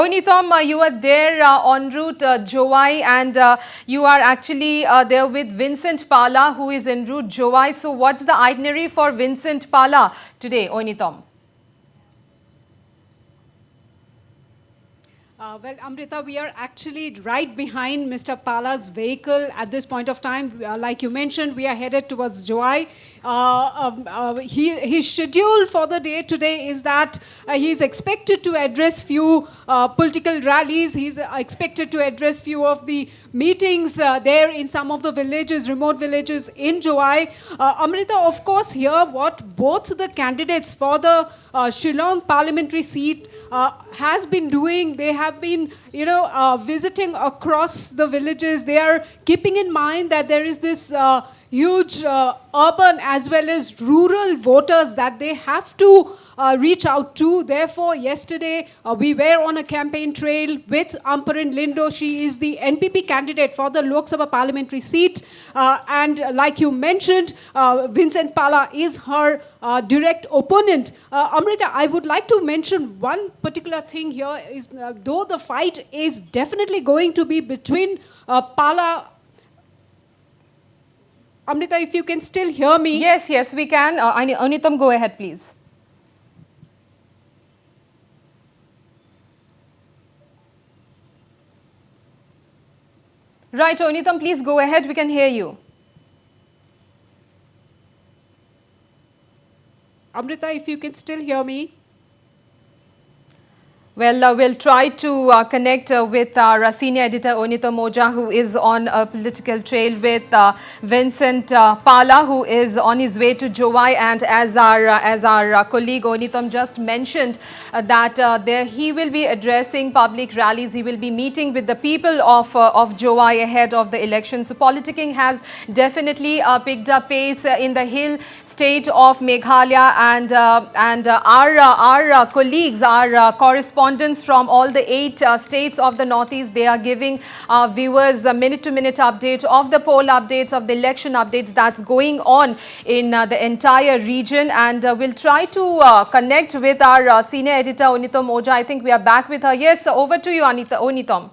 Oineetom, you are there en route 𝗂𝗏, and you are actually there with 𝗵𝗏𝗶𝗯, who is en route 𝗂𝗏. So what's the itinerary for 𝗵𝗏𝗶𝗯 today, Oineetom? Well, Amrita, we are actually right behind Mr. Pala's vehicle at this point of time. Like you mentioned, we are headed towards 𝗂𝗏. His schedule for the day today is that he is expected to address few political rallies. He's expected to address few of the meetings there in some of the villages, remote villages in 𝗂𝗏. Amrita, of course, here what both the candidates for the Shillong parliamentary seat has been doing, they have been, visiting across the villages. They are keeping in mind that there is this huge urban as well as rural voters that they have to reach out to. Therefore, yesterday we were on a campaign trail with 𝗬𝗏𝗵𝗏. She is the NPP candidate for the Lok Sabha parliamentary seat. And like you mentioned, 𝗵𝗏𝗶𝗯 is her direct opponent. Amrita, I would like to mention one particular thing here is though the fight is definitely going to be between Pala. Amrita, if you can still hear me. Yes, we can. Oineetom, go ahead, please. Right, Oineetom, please go ahead. We can hear you. Amrita, if you can still hear me. Well, we'll try to connect with our senior editor Oineetom Ojah, who is on a political trail with 𝗵𝗏𝗶𝗯, who is on his way to 𝗂𝗏. And as our colleague Oineetom just mentioned, that there he will be addressing public rallies. He will be meeting with the people of 𝗂𝗏 ahead of the election. So politicking has definitely picked up pace in the hill state of Meghalaya, and our colleagues, our correspondents from all the 8 states of the Northeast, they are giving viewers a minute-to-minute update of the poll updates, of the election updates that's going on in the entire region. And we'll try to connect with our senior editor Oineetom Ojah. I think we are back with her. Yes, over to you, Oineetom.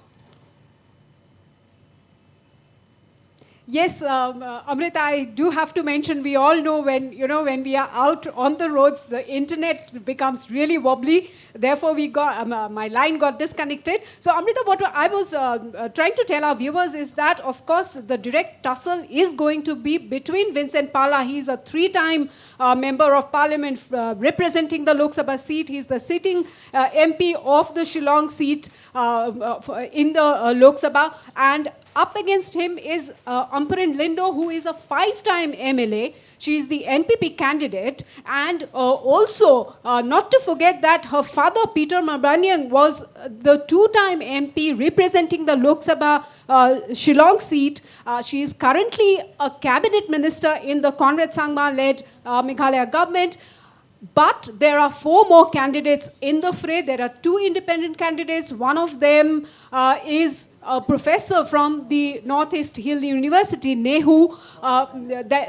Yes, Amrita, I do have to mention, we all know when we are out on the roads, the internet becomes really wobbly. Therefore, we got my line got disconnected. So, Amrita, what I was trying to tell our viewers is that, of course, the direct tussle is going to be between 𝗵𝗏𝗶𝗯. He is a 3-time member of parliament representing the Lok Sabha seat. He is the sitting MP of the Shillong seat in the Lok Sabha, and up against him is 𝗬𝗏𝗵𝗏𝗃, who is a 5-time MLA. She is the NPP candidate, and also not to forget that her father Peter Mabanyang was the 2-time MP representing the Lok Sabha Shillong seat. She is currently a cabinet minister in the Conrad Sangma-led Meghalaya government. But there are 4 more candidates in the fray. There are 2 independent candidates. One of them is a professor from the Northeast Hill University, NEHU.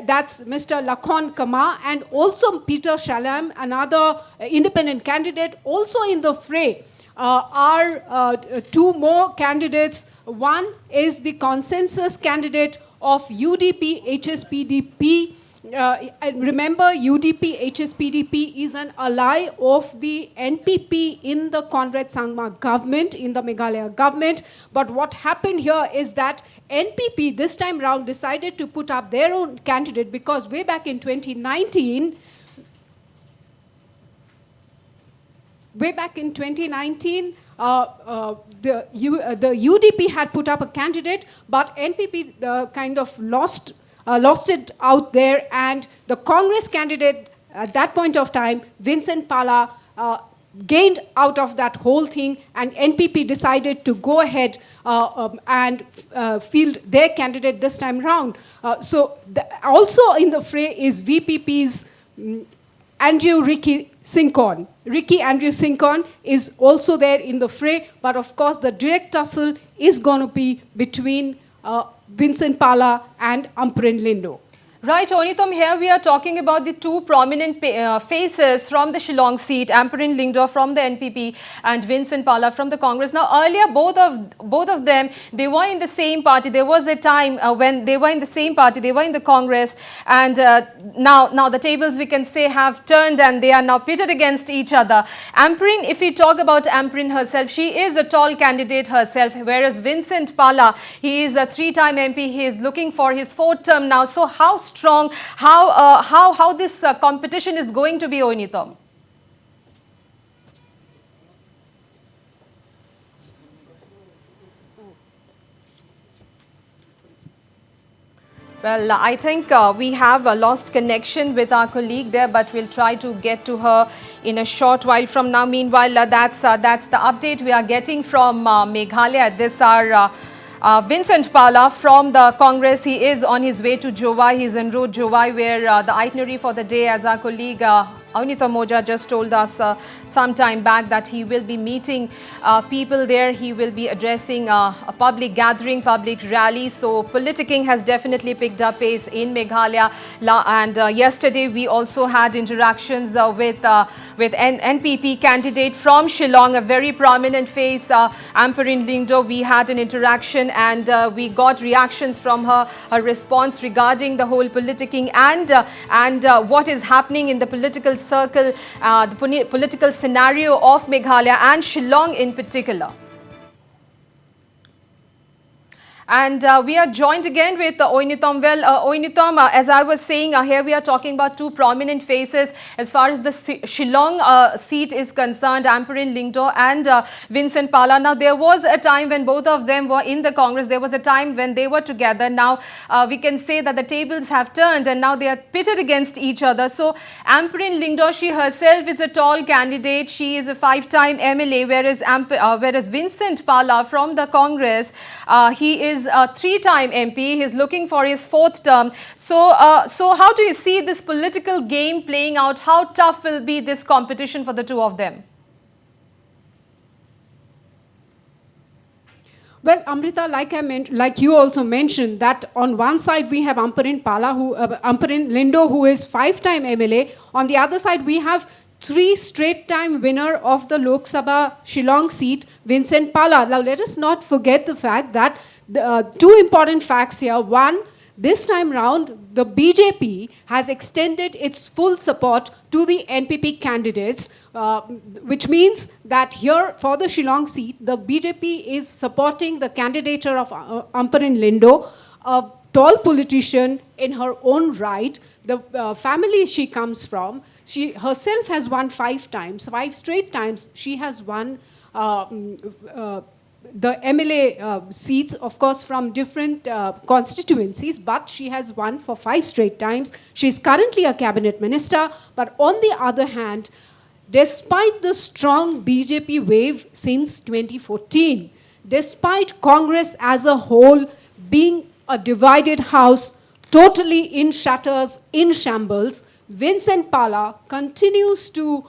That's Mr. Lakhon Kama, and also Peter Shalam, another independent candidate. Also in the fray are 2 more candidates. One is the consensus candidate of UDP HSPDP. Remember, UDP HSPDP is an ally of the NPP in the Conrad Sangma government, in the Meghalaya government. But what happened here is that NPP this time round decided to put up their own candidate, because way back in 2019, the UDP had put up a candidate, but NPP kind of lost it out there, and the Congress candidate at that point of time, 𝗵𝗏𝗶𝗯, gained out of that whole thing, and NPP decided to go ahead and field their candidate this time round. Also in the fray is VPP's Ricky Andrew Singhcorn is also there in the fray, but of course the direct tussle is going to be between 𝗵𝗏𝗶𝗯 and 𝗬𝗏𝗵𝗏𝗃. Right, Oineetom, here we are talking about the two prominent faces from the Shillong seat, 𝗵𝗡𝗏 Lyngdoh from the NPP and Vincent Pala from the Congress. Now, earlier, both of them, they were in the same party. There was a time when they were in the same party, they were in the Congress, and now the tables, we can say, have turned and they are now pitted against each other. 𝗵𝗡𝗏, if we talk about 𝗵𝗡𝗏 herself, she is a tall candidate herself, whereas Vincent Pala, he is a three-time MP. He is looking for his fourth term now. So how strong, how this competition is going to be, Oineetom? Well, I think we have lost connection with our colleague there, but we'll try to get to her in a short while from now. Meanwhile, that's the update we are getting from Meghalaya. This are Vincent Pala from the Congress. He is on his way to 𝗂𝗏. He's en route 𝗂𝗏, where the itinerary for the day, as our colleague Oineetom Ojah just told us some time back, that he will be meeting people there. He will be addressing a public gathering, public rally. So politicking has definitely picked up pace in Meghalaya. And yesterday we also had interactions with NPP candidate from Shillong, a very prominent face, 𝗵𝗡𝗏 Lyngdoh. We had an interaction and we got reactions from her, a response regarding the whole politicking and what is happening in the political circle, the political scenario of Meghalaya and Shillong in particular. And we are joined again with Oineetom. Well, Oineetom, as I was saying, here we are talking about two prominent faces as far as the Shillong seat is concerned, 𝗵𝗡𝗏 Lyngdoh and Vincent Pala. Now, there was a time when both of them were in the Congress. There was a time when they were together. Now, we can say that the tables have turned and now they are pitted against each other. So, 𝗵𝗡𝗏 Lyngdoh, she herself is a tall candidate. She is a 5-time MLA, whereas Vincent Pala from the Congress, he is a 3-time MP. He is looking for his 4th term. So how do you see this political game playing out? How tough will be this competition for the two of them? Well, Amrita, like you also mentioned, that on one side we have 𝗵𝗡𝗏 Lyngdoh, who is 5-time MLA. On the other side, we have 3 straight-time winner of the Lok Sabha Shillong seat, Vincent Pala. Now, let us not forget the fact that two important facts here. One, this time round, the BJP has extended its full support to the NPP candidates, which means that here for the Shillong seat, the BJP is supporting the candidature of 𝗵𝗡𝗏 Lyngdoh, a tall politician in her own right. The family she comes from, she herself has won 5 times, 5 straight times. She has won the MLA seats, of course, from different constituencies, but she has won for 5 straight times. She is currently a cabinet minister, but on the other hand, despite the strong BJP wave since 2014, despite Congress as a whole being a divided house, totally in shutters, in shambles, Vincent Pala continues to,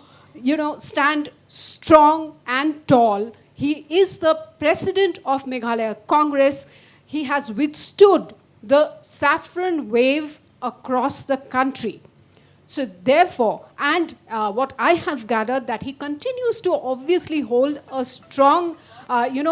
stand strong and tall. He is the president of Meghalaya Congress. He has withstood the saffron wave across the country. So therefore, and what I have gathered, that he continues to obviously hold a strong,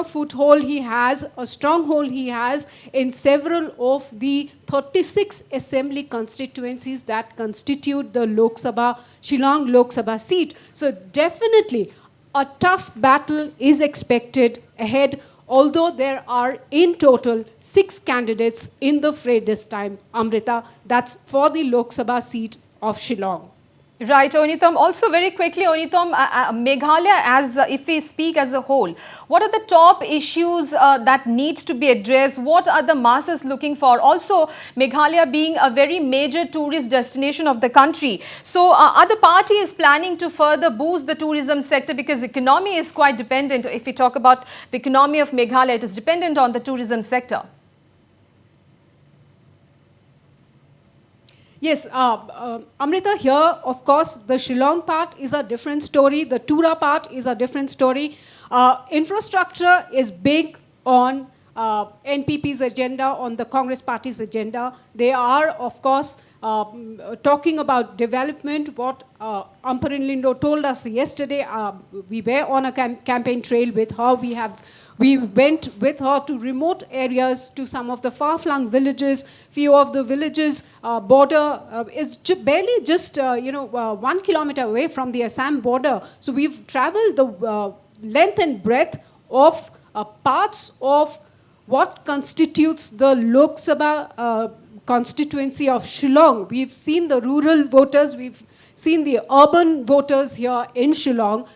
foothold he has, a stronghold he has in several of the 36 assembly constituencies that constitute the Shillong Lok Sabha seat. So definitely, a tough battle is expected ahead, although there are in total 6 candidates in the fray this time, Amrita. That's for the Lok Sabha seat of Shillong. Right, Oineetom. Also, very quickly, Oineetom, Meghalaya, if we speak as a whole, what are the top issues that needs to be addressed? What are the masses looking for? Also, Meghalaya being a very major tourist destination of the country. So, are the parties planning to further boost the tourism sector? Because the economy is quite dependent. If we talk about the economy of Meghalaya, it is dependent on the tourism sector. Yes, Amrita, here, of course, the Shillong part is a different story. The 𝗬𝗏 part is a different story. Infrastructure is big on NPP's agenda, on the Congress Party's agenda. They are, of course, talking about development. What Amparin Lindo told us yesterday, we were on a campaign trail with her. We went with her to remote areas, to some of the far-flung villages. Few of the villages border is barely just 1 kilometer away from the Assam border. So we've traveled the length and breadth of parts of what constitutes the Lok Sabha constituency of Shillong. We've seen the rural voters, we've seen the urban voters here in Shillong.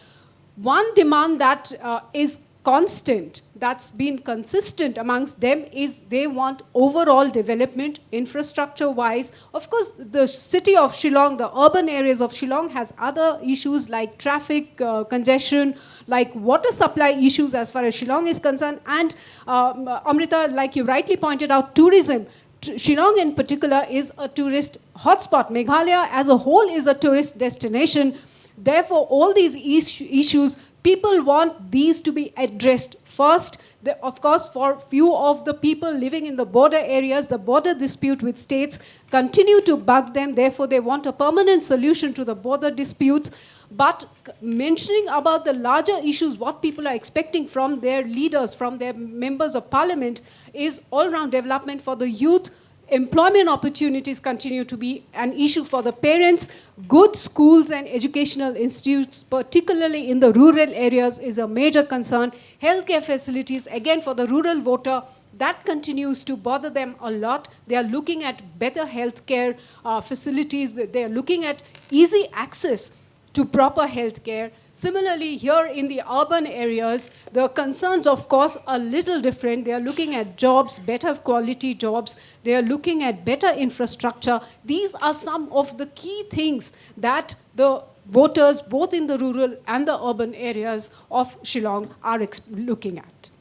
One demand that is constant, that's been consistent amongst them, is they want overall development, infrastructure-wise. Of course, the city of Shillong, the urban areas of Shillong has other issues like traffic congestion, like water supply issues as far as Shillong is concerned. And Amrita, like you rightly pointed out, tourism. Shillong in particular is a tourist hotspot. Meghalaya as a whole is a tourist destination. Therefore, all these issues, people want these to be addressed first. Of course, for few of the people living in the border areas, the border dispute with states continue to bug them. Therefore, they want a permanent solution to the border disputes. But mentioning about the larger issues, what people are expecting from their leaders, from their members of parliament, is all-round development for the youth. Employment opportunities continue to be an issue for the parents. Good schools and educational institutes, particularly in the rural areas, is a major concern. Healthcare facilities, again for the rural voter, that continues to bother them a lot. They are looking at better healthcare facilities. They are looking at easy access to proper healthcare. Similarly, here in the urban areas, the concerns, of course, are a little different. They are looking at jobs, better quality jobs. They are looking at better infrastructure. These are some of the key things that the voters, both in the rural and the urban areas of Shillong, are looking at.